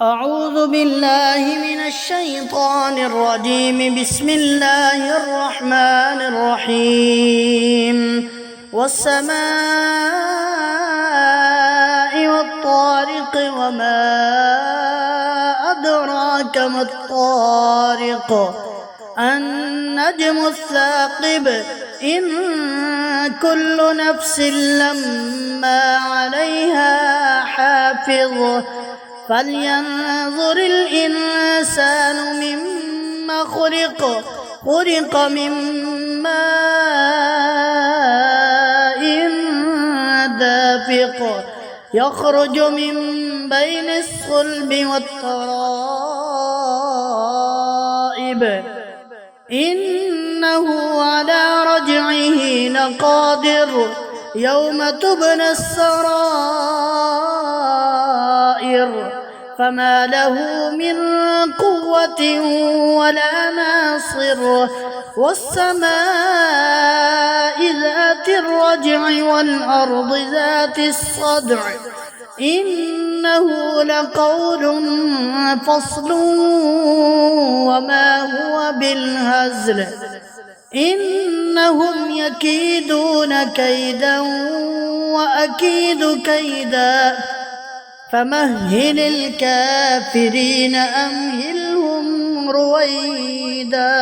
أعوذ بالله من الشيطان الرجيم. بسم الله الرحمن الرحيم. والسماء والطارق وما أدراك ما الطارق النجم الثاقب. إن كل نفس لما عليها حافظ. فلينظر الإنسان مما خلق. خلق من ماء دافق يخرج من بين الصلب والترائب. إنه على رجعه لقادر. يوم تبلى السرائر فما له من قوة ولا ناصر. والسماء ذات الرجع والأرض ذات الصدع. إنه لقول فصل وما هو بالهزل. إنهم يكيدون كيدا وأكيد كيدا. فمهل الكافرين أمهلهم رويدا.